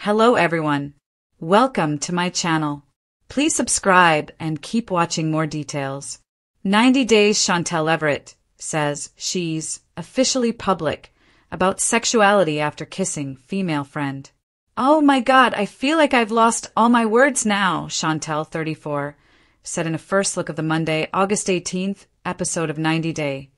Hello everyone. Welcome to my channel. Please subscribe and keep watching more details. 90 Days Chantel Everett says she's officially public about sexuality after kissing female friend. Oh my god, I feel like I've lost all my words now, Chantel, 34, said in a first look of the Monday, August 18th episode of 90 Day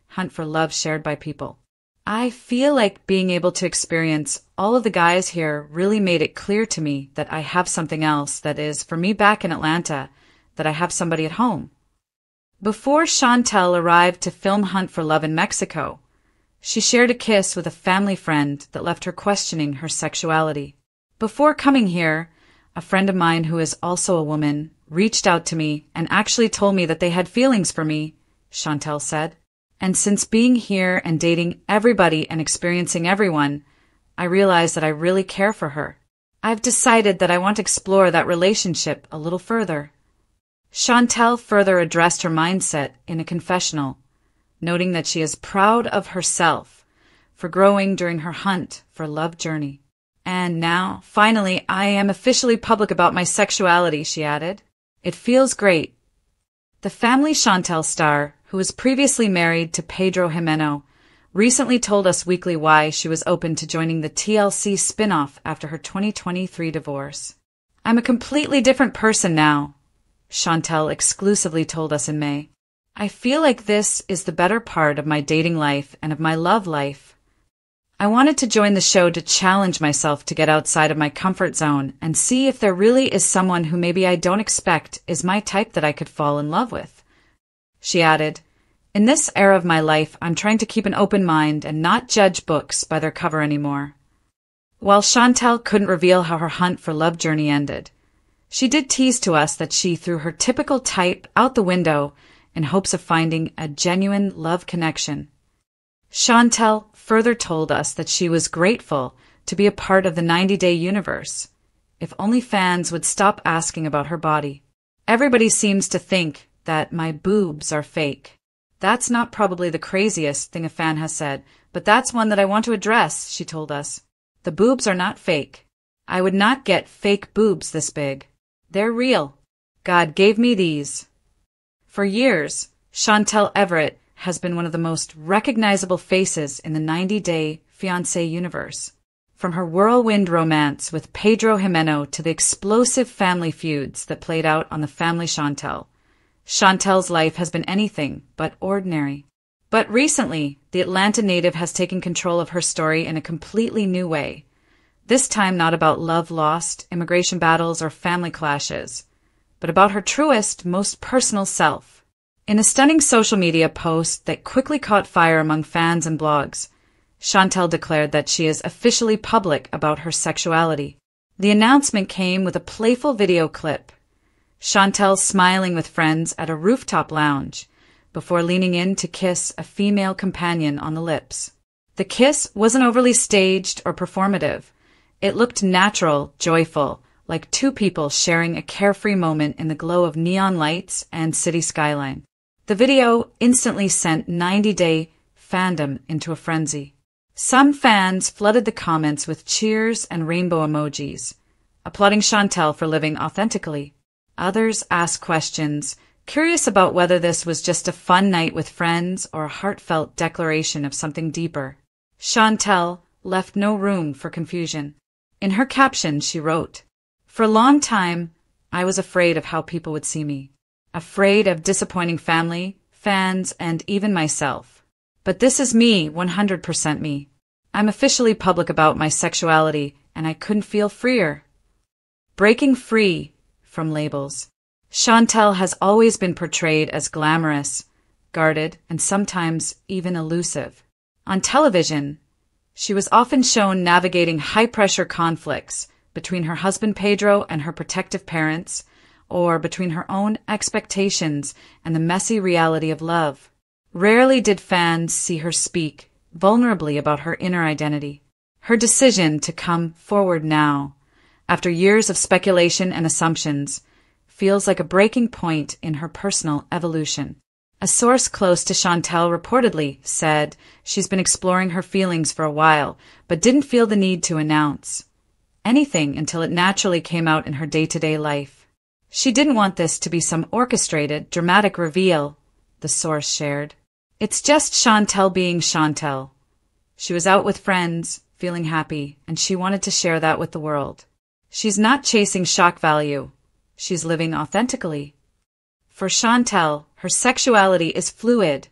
Hunt for Love shared by people. I feel like being able to experience all of the guys here really made it clear to me that I have something else, that is, for me back in Atlanta, that I have somebody at home. Before Chantel arrived to film Hunt for Love in Mexico, she shared a kiss with a family friend that left her questioning her sexuality. Before coming here, a friend of mine who is also a woman reached out to me and actually told me that they had feelings for me, Chantel said. And since being here and dating everybody and experiencing everyone, I realized that I really care for her. I've decided that I want to explore that relationship a little further. Chantel further addressed her mindset in a confessional, noting that she is proud of herself for growing during her hunt for love journey. And now, finally, I am officially public about my sexuality, she added. It feels great. The Family Chantel star, who was previously married to Pedro Jimeno, recently told Us Weekly why she was open to joining the TLC spin-off after her 2023 divorce. I'm a completely different person now, Chantel exclusively told us in May. I feel like this is the better part of my dating life and of my love life. I wanted to join the show to challenge myself to get outside of my comfort zone and see if there really is someone who maybe I don't expect is my type that I could fall in love with. She added, in this era of my life, I'm trying to keep an open mind and not judge books by their cover anymore. While Chantel couldn't reveal how her hunt for love journey ended, she did tease to us that she threw her typical type out the window in hopes of finding a genuine love connection. Chantel further told us that she was grateful to be a part of the 90-day universe, if only fans would stop asking about her body. Everybody seems to think that my boobs are fake. That's not probably the craziest thing a fan has said, but that's one that I want to address, she told us. The boobs are not fake. I would not get fake boobs this big. They're real. God gave me these. For years, Chantel Everett has been one of the most recognizable faces in the 90-Day Fiance universe. From her whirlwind romance with Pedro Jimeno to the explosive family feuds that played out on The Family Chantel, Chantel's life has been anything but ordinary. But recently, the Atlanta native has taken control of her story in a completely new way. This time not about love lost, immigration battles, or family clashes, but about her truest, most personal self. In a stunning social media post that quickly caught fire among fans and blogs, Chantel declared that she is officially public about her sexuality. The announcement came with a playful video clip, Chantel smiling with friends at a rooftop lounge before leaning in to kiss a female companion on the lips. The kiss wasn't overly staged or performative. It looked natural, joyful, like two people sharing a carefree moment in the glow of neon lights and city skyline. The video instantly sent 90-Day fandom into a frenzy. Some fans flooded the comments with cheers and rainbow emojis, applauding Chantel for living authentically. Others asked questions, curious about whether this was just a fun night with friends or a heartfelt declaration of something deeper. Chantel left no room for confusion. In her caption, she wrote, "For a long time, I was afraid of how people would see me. Afraid of disappointing family, fans, and even myself. But this is me, 100% me. I'm officially public about my sexuality, and I couldn't feel freer." Breaking free from labels. Chantel has always been portrayed as glamorous, guarded, and sometimes even elusive. On television, she was often shown navigating high-pressure conflicts between her husband Pedro and her protective parents, or between her own expectations and the messy reality of love. Rarely did fans see her speak vulnerably about her inner identity. Her decision to come forward now, after years of speculation and assumptions, feels like a breaking point in her personal evolution. A source close to Chantel reportedly said she's been exploring her feelings for a while, but didn't feel the need to announce. anything until it naturally came out in her day-to-day life. She didn't want this to be some orchestrated, dramatic reveal, the source shared. It's just Chantel being Chantel. She was out with friends, feeling happy, and she wanted to share that with the world. She's not chasing shock value. She's living authentically. For Chantel, her sexuality is fluid,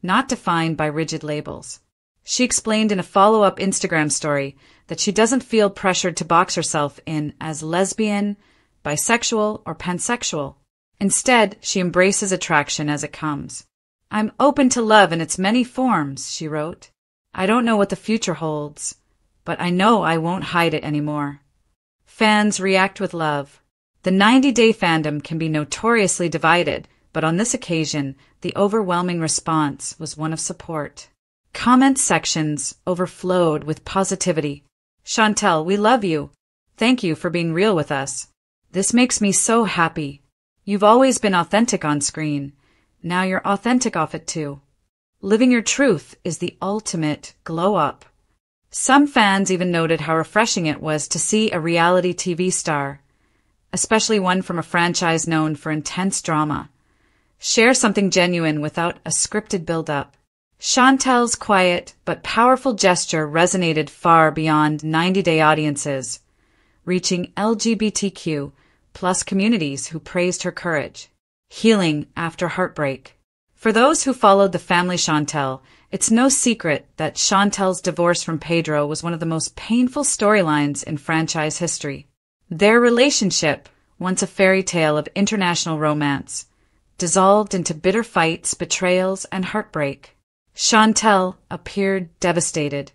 not defined by rigid labels. She explained in a follow-up Instagram story that she doesn't feel pressured to box herself in as lesbian, bisexual, or pansexual. Instead, she embraces attraction as it comes. "I'm open to love in its many forms," she wrote. "I don't know what the future holds, but I know I won't hide it anymore." Fans react with love. The 90-day fandom can be notoriously divided, but on this occasion, the overwhelming response was one of support. Comment sections overflowed with positivity. "Chantel, we love you. Thank you for being real with us. This makes me so happy. You've always been authentic on screen. Now you're authentic off it too. Living your truth is the ultimate glow-up." Some fans even noted how refreshing it was to see a reality TV star, especially one from a franchise known for intense drama, share something genuine without a scripted build-up. Chantel's quiet but powerful gesture resonated far beyond 90-day audiences, reaching LGBTQ+ communities who praised her courage. Healing after heartbreak. For those who followed the family Chantel, it's no secret that Chantel's divorce from Pedro was one of the most painful storylines in franchise history. Their relationship, once a fairy tale of international romance, dissolved into bitter fights, betrayals, and heartbreak. Chantel appeared devastated,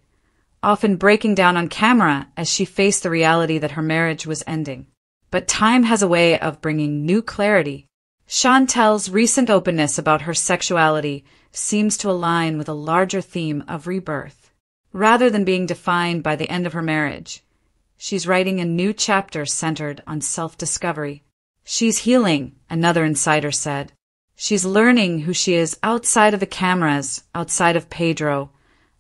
often breaking down on camera as she faced the reality that her marriage was ending. But time has a way of bringing new clarity. Chantel's recent openness about her sexuality seems to align with a larger theme of rebirth. Rather than being defined by the end of her marriage, she's writing a new chapter centered on self-discovery. She's healing, another insider said. She's learning who she is outside of the cameras, outside of Pedro,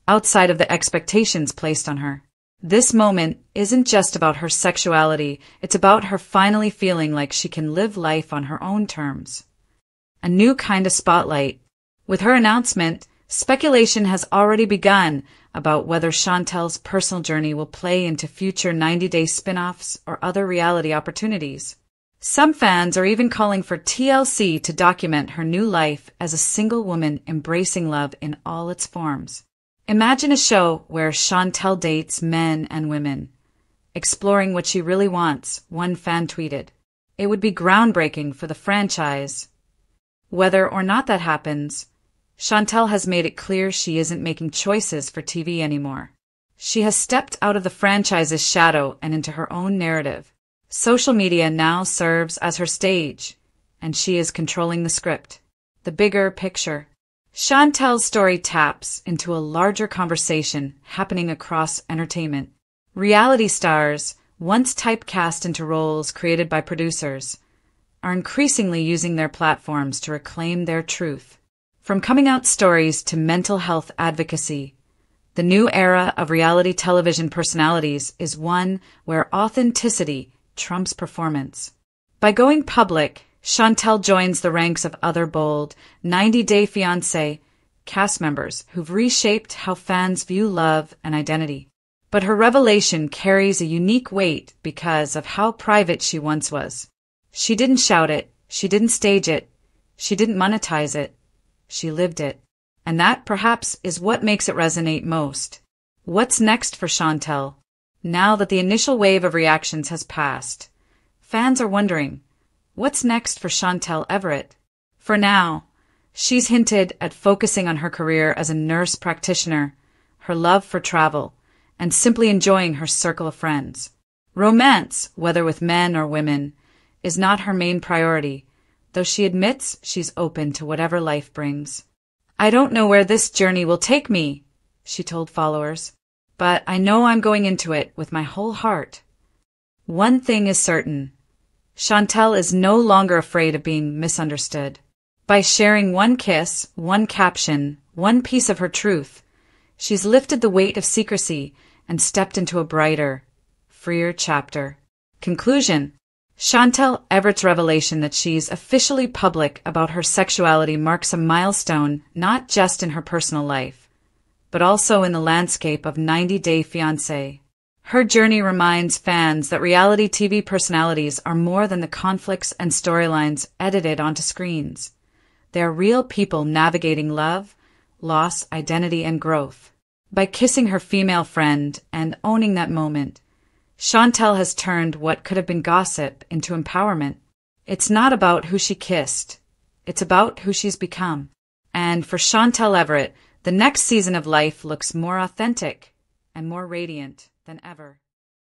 outside of the expectations placed on her. This moment isn't just about her sexuality, it's about her finally feeling like she can live life on her own terms. A new kind of spotlight. With her announcement, speculation has already begun about whether Chantel's personal journey will play into future 90-day spin-offs or other reality opportunities. Some fans are even calling for TLC to document her new life as a single woman embracing love in all its forms. Imagine a show where Chantel dates men and women, exploring what she really wants, one fan tweeted. It would be groundbreaking for the franchise. Whether or not that happens, Chantel has made it clear she isn't making choices for TV anymore. She has stepped out of the franchise's shadow and into her own narrative. Social media now serves as her stage, and she is controlling the script. The bigger picture. Chantel's story taps into a larger conversation happening across entertainment. Reality stars, once typecast into roles created by producers, are increasingly using their platforms to reclaim their truth. From coming-out stories to mental health advocacy, the new era of reality television personalities is one where authenticity trumps performance. By going public, Chantel joins the ranks of other bold 90-Day Fiance cast members who've reshaped how fans view love and identity. But her revelation carries a unique weight because of how private she once was. She didn't shout it, she didn't stage it, she didn't monetize it, she lived it. And that, perhaps, is what makes it resonate most. What's next for Chantel? Now that the initial wave of reactions has passed, fans are wondering, what's next for Chantel Everett? For now, she's hinted at focusing on her career as a nurse practitioner, her love for travel, and simply enjoying her circle of friends. Romance, whether with men or women, is not her main priority, though she admits she's open to whatever life brings. "I don't know where this journey will take me," she told followers, "but I know I'm going into it with my whole heart." One thing is certain. Chantel is no longer afraid of being misunderstood. By sharing one kiss, one caption, one piece of her truth, she's lifted the weight of secrecy and stepped into a brighter, freer chapter. Conclusion. Chantel Everett's revelation that she's officially public about her sexuality marks a milestone not just in her personal life, but also in the landscape of 90 Day Fiance. Her journey reminds fans that reality TV personalities are more than the conflicts and storylines edited onto screens. They are real people navigating love, loss, identity, and growth. By kissing her female friend and owning that moment, Chantel has turned what could have been gossip into empowerment. It's not about who she kissed. It's about who she's become. And for Chantel Everett, the next season of life looks more authentic and more radiant than ever.